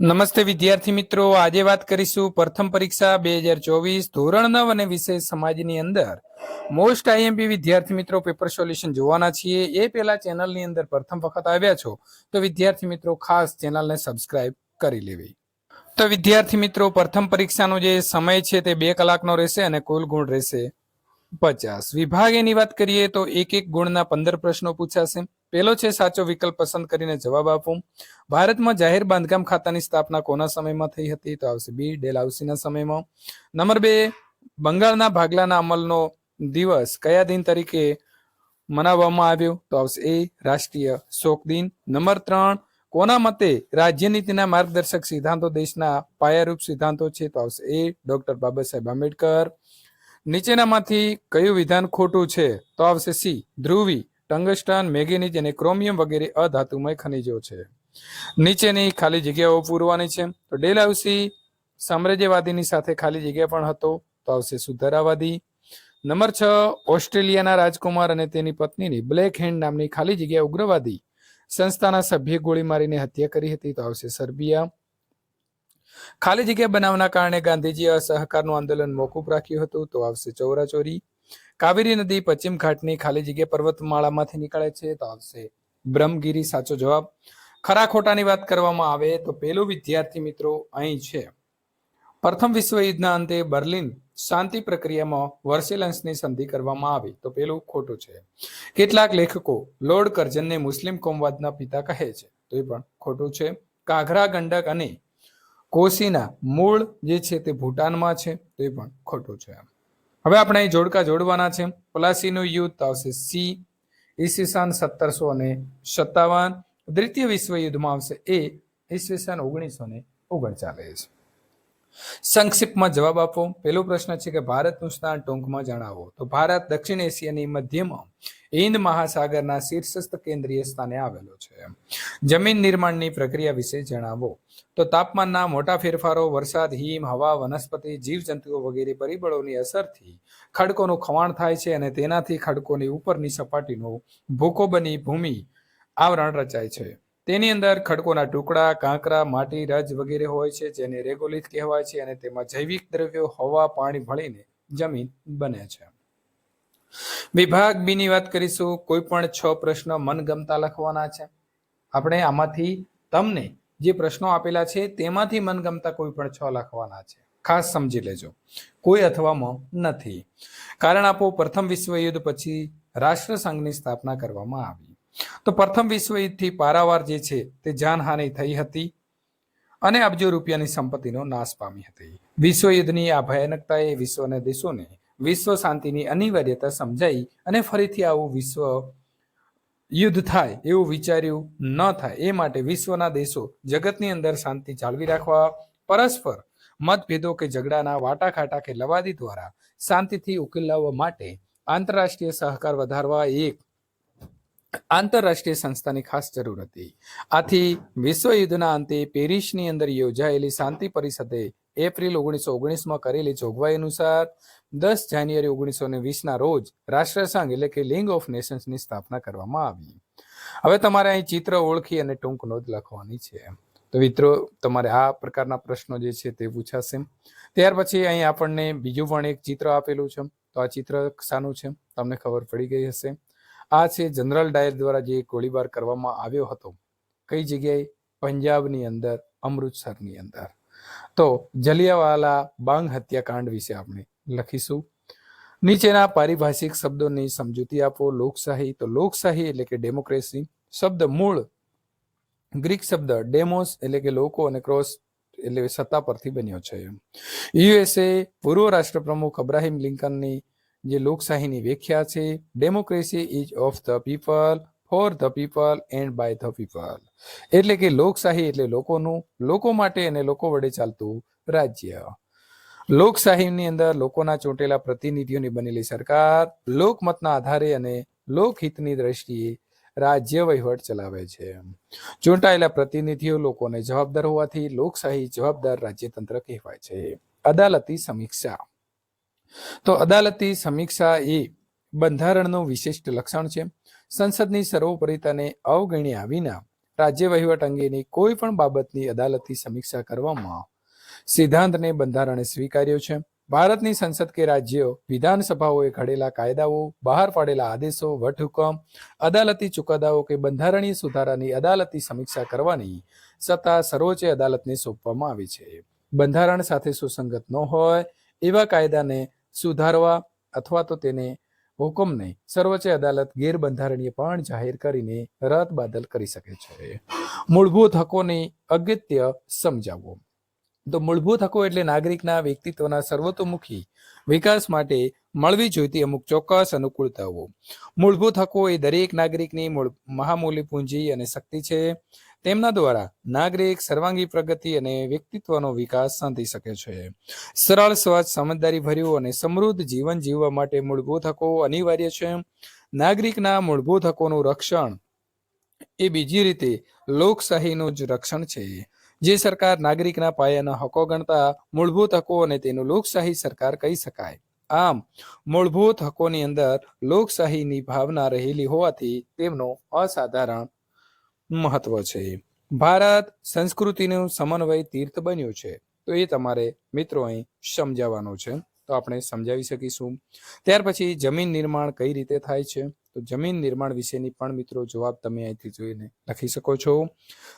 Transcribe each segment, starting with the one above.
નમસ્તે વિદ્યાર્થી મિત્રો, આજે વાત કરીશું પ્રથમ પરીક્ષા 2024 ધોરણ 9 અને વિષય સમાજની અંદર મોસ્ટ આઈએમપી વિદ્યાર્થી મિત્રો પેપર સોલ્યુશન જોવાના છીએ. એ પહેલા ચેનલની અંદર પ્રથમ વખત આવ્યા છો તો વિદ્યાર્થી મિત્રો ખાસ ચેનલને સબસ્ક્રાઇબ કરી લેવી. તો વિદ્યાર્થી મિત્રો, પ્રથમ પરીક્ષાનો જે સમય છે તે 2 કલાકનો રહેશે અને કુલ ગુણ રહેશે 50. વિભાગની વાત કરીએ તો એક ગુણના 15 પ્રશ્નો પૂછાશે. પહેલો છે સાચો વિકલ્પ પસંદ કરીને જવાબ આપો. ભારતમાં જાહેર બાંધકામ ખાતાની સ્થાપના કોના સમયમાં થઈ હતી? તો આવશે બી, ડેલહાઉસીના સમયમાં. નંબર 2, બંગાળના ભાગલાના અમલનો દિવસ કયા દિન તરીકે મનાવવામાં આવ્યો? તો આવશે એ, રાષ્ટ્રીય શોક દિન. નંબર 3, કોના મતે રાજ્ય નીતિના માર્ગદર્શક સિદ્ધાંતો દેશના પાયારૂપ સિદ્ધાંતો છે? તો આવશે એ, ડોક્ટર બાબા સાહેબ આંબેડકર. નીચેનામાંથી કયું વિધાન ખોટું છે? તો આવશે સી, ધ્રુવી, ટંગસ્ટન, મેંગેનીઝ અને ક્રોમિયમ વગેરે અધાતુમય ખનિજો છે. નીચેની ખાલી જગ્યાઓ પૂરવાની છે. તો ડેલહાઉસી સામ્રાજ્યવાદીની સાથે ખાલી જગ્યા પણ હતો, તો આવશે સુધારાવાદી. નંબર 6, ઓસ્ટ્રેલિયાના રાજકુમાર અને તેની પત્નીની બ્લેક હેન્ડ નામની ખાલી જગ્યા ઉગ્રવાદી સંસ્થાના સભ્ય ગોળી મારીને હત્યા કરી હતી, તો આવશે સર્બિયા. ખાલી જગ્યા બનાવવાના કારણે ગાંધીજીએ અસહકારનું આંદોલન મોકૂફ રાખ્યું હતું, તો આવશે ચોરાચોરી. કાવેરી નદી પશ્ચિમ ઘાટની ખાલી જગ્યા પર્વતમાળામાંથી નીકળે છે, તો આવશે બ્રહ્મગીરી સાચો જવાબ. ખરા ખોટાની વાત કરવામાં આવે તો પહેલું વિદ્યાર્થી મિત્રો અહીં છે, પ્રથમ વિશ્વયુદ્ધના અંતે બર્લિન શાંતિ પ્રક્રિયામાં વર્સેલ્સની સંધિ કરવામાં આવી, તો પેલું ખોટું છે. કેટલાક લેખકો લોર્ડ કર્ઝનને મુસ્લિમ કોમવાદના પિતા કહે છે, તો એ પણ ખોટું છે. કાઘરા, ગંડક અને કોસીના મૂળ જે છે તે ભૂટાનમાં છે, તો એ પણ ખોટું છે. હવે આપણે અહીં જોડકા જોડવાના છે. પ્લાસીનું યુદ્ધ આવશે સી, ઈસવીસન 1757. દ્વિતીય વિશ્વયુદ્ધમાં આવશે એ, ઈસવીસન 1939. સંક્ષિપ્તમાં જવાબ આપો. પહેલો પ્રશ્ન છે કે ભારતનું સ્થાન ટૂંકમાં જણાવો. તો ભારત દક્ષિણ એશિયાની મધ્યમાં હિન્દ મહાસાગરના શીર્ષસ્થ કેન્દ્રીય સ્થાને આવેલો છે. જમીન નિર્માણની પ્રક્રિયા વિશે જણાવો. તો તાપમાનના મોટા ફેરફારો, વરસાદ, હિમ, હવા, વનસ્પતિ, જીવજંતુઓ વગેરે પરિબળોની અસરથી ખડકોનું ખવાણ થાય છે અને તેનાથી ખડકોની ઉપરની સપાટીનો ભૂકો બની ભૂમિ આવરણ રચાય છે. તેની અંદર ખડકોના ટુકડા, કાંકરા, માટી, રજ વગેરે હોય છે, જેને રેગોલિથ કહેવાય છે અને તેમાં જૈવિક દ્રવ્યો, હવા, પાણી ભળીને જમીન બને છે. વિભાગ બી ની વાત કરીશું. કોઈ પણ 6 પ્રશ્ન મનગમતા લખવાના છે. આપણે આમાંથી તમને જે પ્રશ્નો આપેલા છે તેમાંથી મનગમતા કોઈ પણ 6 લખવાના છે. ખાસ સમજી લેજો, કોઈ અથવામાં નથી. કારણ આપો. પ્રથમ વિશ્વયુદ્ધ પછી રાષ્ટ્રસંઘની સ્થાપના કરવામાં આવી. તો પ્રથમ વિશ્વયુદ્ધથી પારાવાર જે છે તે જાનહાનિ થઈ હતી અને અબજો રૂપિયાની સંપત્તિનો નાશ પામી હતી. વિશ્વયુદ્ધની આ ભયાનકતાએ વિશ્વના દેશોને વિશ્વ શાંતિની અનિવાર્યતા સમજાઈ અને ફરીથી આવું વિશ્વ યુદ્ધ થાય એવું વિચાર્યું ન થાય એ માટે વિશ્વના દેશો જગતની અંદર શાંતિ જાળવી રાખવા પરસ્પર મતભેદો કે ઝઘડાના વાટાઘાટા કે લવાદી દ્વારા શાંતિથી ઉકેલ લાવવા માટે આંતરરાષ્ટ્રીય સહકાર વધારવા એક આંતરરાષ્ટ્રીય સંસ્થાની ખાસ જરૂર હતી. આથી વિશ્વયુદ્ધના અંતે પેરિસની અંદર યોજાયેલી શાંતિ પરિષદે એપ્રિલ 1919માં કરેલી જોગવાઈ અનુસાર 10 જાન્યુઆરી 1920ના રોજ રાષ્ટ્રસંઘ એટલે કે લીગ ઓફ નેશન્સની સ્થાપના કરવામાં આવી. હવે તમારે અહીં ચિત્ર ઓળખી અને ટૂંક નોંધ લખવાની છે. તો મિત્રો, તમારે આ પ્રકારના પ્રશ્નો જે છે તે પૂછાશે. ત્યાર પછી અહીં આપણને બીજું પણ એક ચિત્ર આપેલું છે. તો આ ચિત્ર શાનું છે તમને ખબર પડી ગઈ હશે. આ છે જનરલ ડાયર દ્વારા જે ગોળીબાર કરવામાં આવ્યો હતો. કઈ જગ્યાએ? પંજાબની અંદર, અમૃતસરની અંદર. તો જલિયાવાલા બાગ હત્યાકાંડ વિશે આપણે લખીશું. નીચેના પારિભાષિક શબ્દોની સમજૂતી આપો. લોકશાહી, તો લોકશાહી એટલે કે ડેમોક્રેસી શબ્દ મૂળ ગ્રીક શબ્દ ડેમોસ એટલે કે લોકો અને ક્રોસ એટલે સત્તા પરથી બન્યો છે. યુએસએ પૂર્વ રાષ્ટ્રપ્રમુખ અબ્રાહિમ લિંકનની જે લોકશાહીની વ્યાખ્યા છે, democracy is of the people, for the people and by the people. એટલે કે લોકશાહી એટલે લોકોનું, લોકો માટે અને લોકો વડે ચાલતું રાજ્ય. લોકશાહીની અંદર લોકોના ચૂંટેલા પ્રતિનિધિઓની બનેલી સરકાર લોકમતના આધારે અને લોકહિતની દ્રષ્ટિએ રાજ્ય વહીવટ ચલાવે છે. ચૂંટાયેલા પ્રતિનિધિઓ લોકોને જવાબદાર હોવાથી લોકશાહી જવાબદાર રાજ્યતંત્ર કહેવાય છે. અદાલતી સમીક્ષા, તો અદાલતી સમીક્ષા એ બંધારણનું વિશિષ્ટ લક્ષણ છે. સંસદની સર્વોપરિતાને અવગણ્યા વિના રાજ્ય વહીવટ અંગેની કોઈ પણ બાબતની અદાલતી સમીક્ષા કરવામાં સિદ્ધાંતને બંધારણે સ્વીકાર્યો છે. ભારતની સંસદ કે રાજ્ય વિધાનસભાઓએ ઘડેલા કાયદાઓ, બહાર પાડેલા આદેશો, વટહુકમ, અદાલતી ચુકાદાઓ કે બંધારણીય સુધારાની અદાલતી સમીક્ષા કરવાની સત્તા સર્વોચ્ચ અદાલતને સોંપવામાં આવી છે. બંધારણ સાથે સુસંગત ન હોય એવા કાયદાને સુધારવા અથવા તો તેને હુકમને સર્વોચ્ચ અદાલત ગેરબંધારણીય પણ જાહેર કરીને રદ બાદલ કરી શકે છે. મૂળભૂત હકોની અગત્ય સમજાવવો. તો મૂળભૂત હકો એટલે નાગરિકના વ્યક્તિત્વના સર્વતોમુખી વિકાસ માટે મળવી જોઈતી અમુક ચોક્કસ અનુકૂળતાઓ. મૂળભૂત હકો એ દરેક નાગરિકની મહામૂલ્ય પૂંજી અને શક્તિ છે. તેમના દ્વારા નાગરિક સર્વાંગી પ્રગતિ અને વ્યક્તિત્વનો વિકાસ સાધી શકે છે. સરળ, સ્વચ્છ, સમજદારી ભર્યું અને સમૃદ્ધ જીવન જીવવા માટે મૂળભૂત હકો અનિવાર્ય છે. નાગરિકના મૂળભૂત હકોનું રક્ષણ એ બીજી રીતે લોકશાહીનું જ રક્ષણ છે. જે સરકાર નાગરિકના પાયાના હકો ગણતા મૂળભૂત હકો અને તેનું લોકશાહી સરકાર કહી શકાય. આમ મૂળભૂત હકોની અંદર લોકશાહીની ભાવના રહેલી હોવાથી તેમનો અસાધારણ મહત્વ છે. ભારત સંસ્કૃતિનું સમન્વય તીર્થ બન્યું છે. તો એ તમારે મિત્રો અહીં સમજાવવાનું છે, તો આપણે સમજાવી શકીશું. ત્યાર પછી જમીન નિર્માણ કઈ રીતે થાય છે, તો જમીન નિર્માણ વિશેની પણ મિત્રો જવાબ તમે અહીંથી જોઈને લખી શકો છો.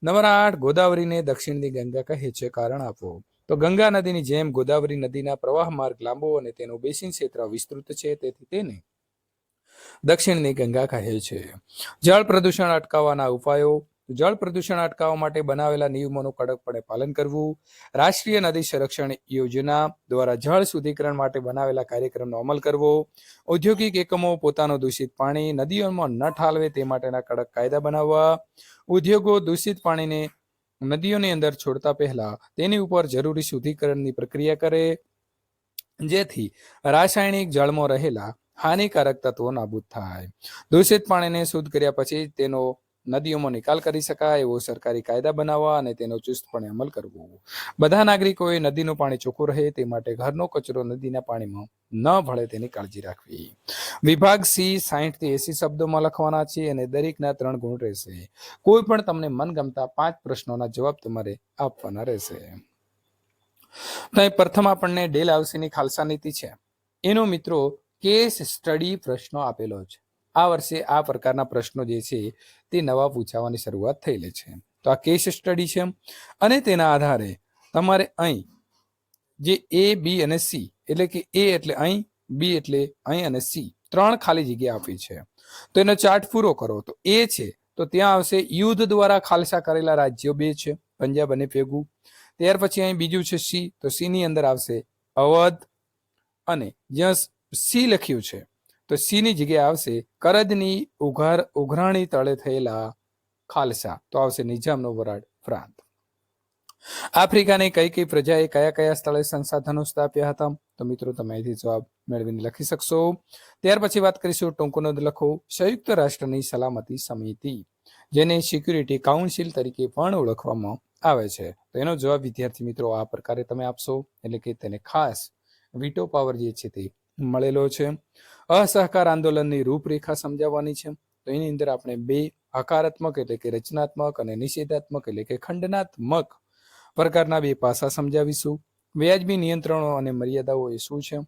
નંબર 8, ગોદાવરીને દક્ષિણની ગંગા કહે છે, કારણ આપો. તો ગંગા નદીની જેમ ગોદાવરી નદીના પ્રવાહ માર્ગ લાંબો અને તેનું બેસિન ક્ષેત્ર વિસ્તૃત છે, તેથી તેને દક્ષિણની ગંગા કહે છે. જળ પ્રદૂષણ અટકાવવાના ઉપાયો. જળ પ્રદૂષણ અટકાવવા માટે બનાવેલા નિયમોનું કડકપણે પાલન કરવું. રાષ્ટ્રીય નદી સંરક્ષણ યોજના દ્વારા જળ શુદ્ધિકરણ માટે બનાવેલા કાર્યક્રમનો અમલ કરવો. ઔદ્યોગિક એકમો પોતાનું દૂષિત પાણી નદીઓમાં ન ઠાલવે તે માટેના કડક કાયદા બનાવવા. ઉદ્યોગો દૂષિત પાણીને નદીઓની અંદર છોડતા પહેલા તેની ઉપર જરૂરી શુદ્ધિકરણની પ્રક્રિયા કરે, જેથી રાસાયણિક જળમાં રહેલા હાનિકારક તત્વો નાબૂદ થાય. દૂષિત પાણીને શુદ્ધ કર્યા પછી તેનો નદીઓમાં નિકાલ કરી શકાય એવો સરકારી કાયદા બનાવવા અને તેનો ચુસ્તપણે અમલ કરવો. બધા નાગરિકોએ નદીનું પાણી ચોખ્ખું રહે તે માટે ઘરનો કચરો નદીના પાણીમાં ન ભળે તેની કાળજી રાખવી. વિભાગ સી 60 થી 80 શબ્દોમાં લખવાના છે અને દરેકના 3 ગુણ રહેશે. કોઈ પણ તમને મનગમતા 5 પ્રશ્નોના જવાબ તમારે આપવાના રહેશે. તો પ્રથમ આપણને ડેલ હાઉસીની ખાલસા નીતિ છે, એનો મિત્રો કેસ સ્ટડી પ્રશ્નો આપેલો છે. આ વર્ષે આ પ્રકારના પ્રશ્નો જે છે તે નવા પૂછાવાની શરૂઆત થયેલી છે. તો આ કેસ સ્ટડી છે અને તેના આધારે તમારે અહીં જે A, B અને C એટલે કે A એટલે અહીં, B એટલે અહીં અને C 3 ખાલી જગ્યા આપી છે. તો એનો ચાર્ટ પૂરો કરો. તો A છે તો ત્યાં આવશે યુદ્ધ દ્વારા ખાલસા કરેલા રાજ્યો 2 છે, પંજાબ અને ભેગું. ત્યાર પછી અહીં બીજું છે C, તો C ની અંદર આવશે અવધ, અને જ્યાં C લખ્યું છે તો C ની જગ્યાએ આવશે કરજની ઉઘરાણી તળે થયેલા ખાલસા, તો આવશે નિઝામનો વરાડ પ્રાંત. આફ્રિકાની કઈ કઈ પ્રજાએ કયા કયા સ્થળે સંસાધનો સ્થાપ્યા હતા, તો મિત્રો તમે અહીંથી જવાબ મેળવીને લખી શકશો. ત્યાર પછી વાત કરીશું ટૂંકો નોંધ લખો. સંયુક્ત રાષ્ટ્રની સલામતી સમિતિ, જેને સિક્યુરિટી કાઉન્સિલ તરીકે પણ ઓળખવામાં આવે છે, તો એનો જવાબ વિદ્યાર્થી મિત્રો આ પ્રકારે તમે આપશો, એટલે કે તેને ખાસ વીટો પાવર જે છે તે મળેલો છે. અસહકાર આંદોલનની રૂપરેખા સમજાવવાની છે, તો એની અંદર આપણે 2 હકારાત્મક એટલે કે રચનાત્મક અને નિષેધાત્મક એટલે કે ખંડનાત્મક પ્રકારના 2 પાસા સમજાવીશું. વ્યાજબી નિયંત્રણો અને મર્યાદાઓ એ શું છે,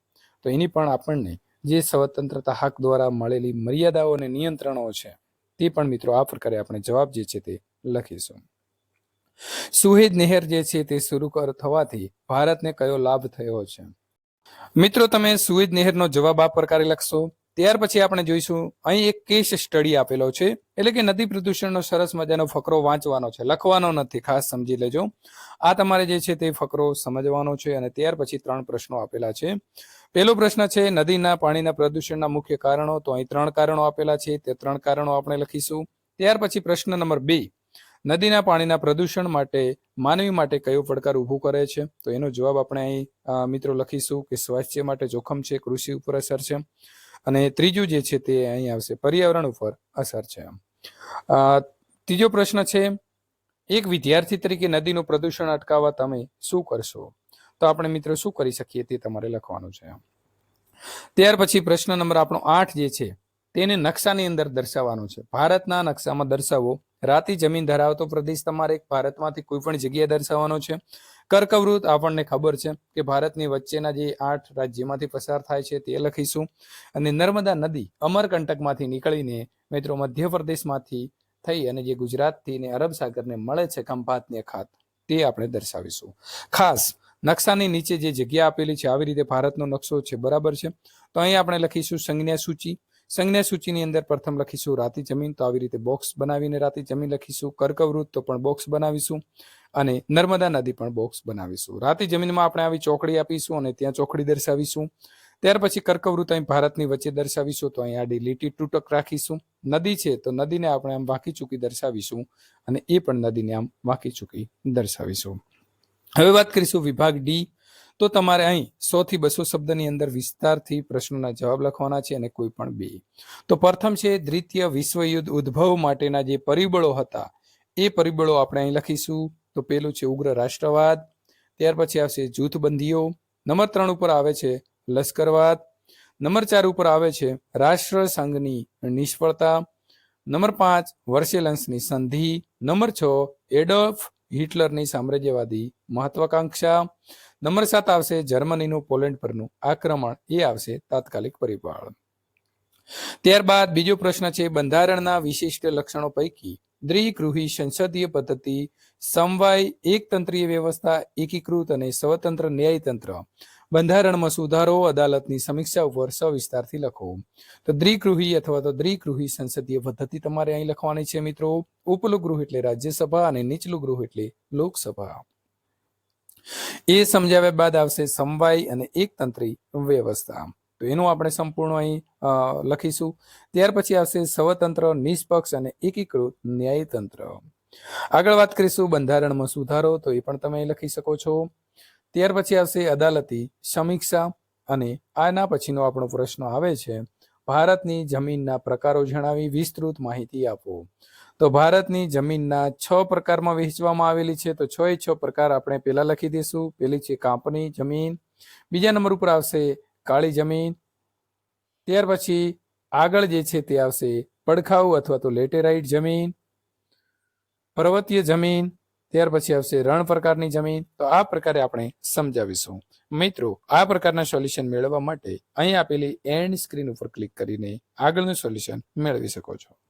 તો એની પણ આપણને જે સ્વતંત્રતા હક દ્વારા મળેલી મર્યાદાઓ અને નિયંત્રણો છે તે પણ મિત્રો આ પ્રકારે આપણે જવાબ જે છે તે લખીશું. સુએઝ નહેર જે છે તે શરૂ થવાથી ભારતને કયો લાભ થયો છે, મિત્રો તમે સુએઝ નહેરનો જવાબ આ પ્રકારે લખશો. ત્યાર પછી આપણે જોઈશું અહીં એક કેસ સ્ટડી આપેલો છે, એટલે કે નદી પ્રદૂષણનો સરસ મજાનો ફકરો વાંચવાનો છે, લખવાનો નથી, ખાસ સમજી લેજો. આ તમારે જે છે તે ફકરો સમજવાનો છે અને ત્યાર પછી 3 પ્રશ્નો આપેલા છે. પહેલો પ્રશ્ન છે નદીના પાણીના પ્રદૂષણના મુખ્ય કારણો, તો અહીં 3 કારણો આપેલા છે, તે 3 કારણો આપણે લખીશું. ત્યાર પછી પ્રશ્ન નંબર 2, નદીના પાણીના પ્રદૂષણ માટે માનવી માટે કયો પડકાર ઊભું કરે છે, તો એનો જવાબ આપણે અહીં મિત્રો લખીશું કે સ્વાસ્થ્ય માટે જોખમ છે, કૃષિ ઉપર અસર છે, અને ત્રીજું જે છે તે અહીં આવશે પર્યાવરણ ઉપર અસર છે. ત્રીજો પ્રશ્ન છે એક વિદ્યાર્થી તરીકે નદીનું પ્રદૂષણ અટકાવવા તમે શું કરશો, તો આપણે મિત્રો શું કરી શકીએ તે તમારે લખવાનું છે. ત્યાર પછી પ્રશ્ન નંબર આપણો 8 જે છે તેને નકશાની અંદર દર્શાવવાનું છે. ભારતના નકશામાં દર્શાવો. રાતી જમીન ધરાવતો પ્રદેશ તમારે ભારતમાંથી કોઈ પણ જગ્યાએ દર્શાવવાનો છે. કર્કવૃત આપણને ખબર છે કે ભારતની વચ્ચેના જે 8 રાજ્યમાંથી પસાર થાય છે તે લખીશું. અને નર્મદા નદી અમરકંટકમાંથી નીકળીને મિત્રો મધ્યપ્રદેશમાંથી થઈ અને જે ગુજરાતથી ને અરબ સાગરને મળે છે ખંભાતની અખાત, તે આપણે દર્શાવીશું. ખાસ નકશાની નીચે જે જગ્યા આપેલી છે આવી રીતે ભારતનો નકશો છે, બરાબર છે. તો અહીં આપણે લખીશું સંજ્ઞા સૂચિ. સંજ્ઞા સૂચિની અંદર પ્રથમ લખીશું રાતી જમીન, તો આવી રીતે બોક્સ બનાવીને રાતી જમીન લખીશું. કર્કવૃત તો પણ બોક્સ બનાવીશું અને નર્મદા નદી પણ બોક્સ બનાવીશું. રાતી જમીનમાં આપણે આવી ચોકડી આપીશું અને ત્યાં ચોકડી દર્શાવીશું. ત્યાર પછી કર્કવૃત અહીં ભારતની વચ્ચે દર્શાવીશું, તો અહીં આડી લીટી તૂટક રાખીશું. નદી છે તો નદીને આપણે આમ વાંકી ચૂકી દર્શાવીશું અને એ પણ નદીને આમ વાંકી ચૂકી દર્શાવીશું. હવે વાત કરીશું વિભાગ ડી. તો તમારે અહીં 100 થી 200 શબ્દની અંદર વિસ્તારથી પ્રશ્નોના જવાબ લખવાના છે અને કોઈ પણ 2. તો પ્રથમ છે દ્વિતીય વિશ્વયુદ્ધ ઉદ્ભવ માટેના જે પરિબળો હતા એ પરિબળો આપણે અહીં લખીશું. તો પેલું છે ઉગ્ર રાષ્ટ્રવાદ, ત્યાર પછી આવશે જૂથબંધીઓ, નંબર 3 ઉપર આવે છે લશ્કરવાદ, નંબર 4 ઉપર આવે છે રાષ્ટ્રસંઘની નિષ્ફળતા, નંબર 5 વર્સેલન્સની સંધિ, નંબર 6 એડોલ્ફ હિટલરની સામ્રાજ્યવાદી મહત્વાકાંક્ષા, નંબર 7 આવશે જર્મનીનું પોલેન્ડ પરનું આક્રમણ, એ આવશે તાત્કાલિક પરિબળ. ત્યારબાદ બીજો પ્રશ્ન છે બંધારણના વિશિષ્ટ લક્ષણો પૈકી દ્વિગૃહી સંસદીય પદ્ધતિ, સમવાય એકતંત્રીય વ્યવસ્થા, એકીકૃત અને સ્વતંત્ર ન્યાયતંત્ર, બંધારણમાં સુધારો, અદાલતની સમીક્ષા ઉપર સવિસ્તારથી લખો. તો દ્વિગૃહી અથવા તો દ્વિગૃહી સંસદીય પદ્ધતિ તમારે અહીં લખવાની છે મિત્રો. ઉપલું ગૃહ એટલે રાજ્યસભા અને નીચલું ગૃહ એટલે લોકસભા. એ સમજાવ્યા બાદ આવશે સમવાય અને એકતંત્રી વ્યવસ્થા, તો એનું આપણે સંપૂર્ણ અહીં લખીશું. ત્યાર પછી આવશે સ્વતંત્ર, નિષ્પક્ષ અને એકીકૃત ન્યાયતંત્ર. આગળ વાત કરીશું બંધારણમાં સુધારો, તો એ પણ તમે લખી શકો છો. ત્યાર પછી આવશે અદાલતી સમીક્ષા અને આના પછીનો આપણો પ્રશ્ન આવે છે ભારતની જમીનના પ્રકારો જણાવી વિસ્તૃત માહિતી આપો. તો ભારતની જમીનના 6 પ્રકારમાં વહેંચવામાં આવેલી છે. તો 6 પ્રકાર આપણે પહેલા લખી દઈશું. પહેલી છે કાંપની જમીન, બીજા નંબર ઉપર આવશે કાળી જમીન, ત્યાર પછી આગળ જે છે તે આવશે પડખાઉ અથવા તો લેટેરાઇટ જમીન, પર્વતીય જમીન, ત્યાર પછી આવશે રણ પ્રકારની જમીન. તો આ પ્રકારે આપણે સમજાવીશું. મિત્રો આ પ્રકારના સોલ્યુશન મેળવવા માટે અહીં આપેલી એન્ડ સ્ક્રીન ઉપર ક્લિક કરીને આગળનું સોલ્યુશન મેળવી શકો છો.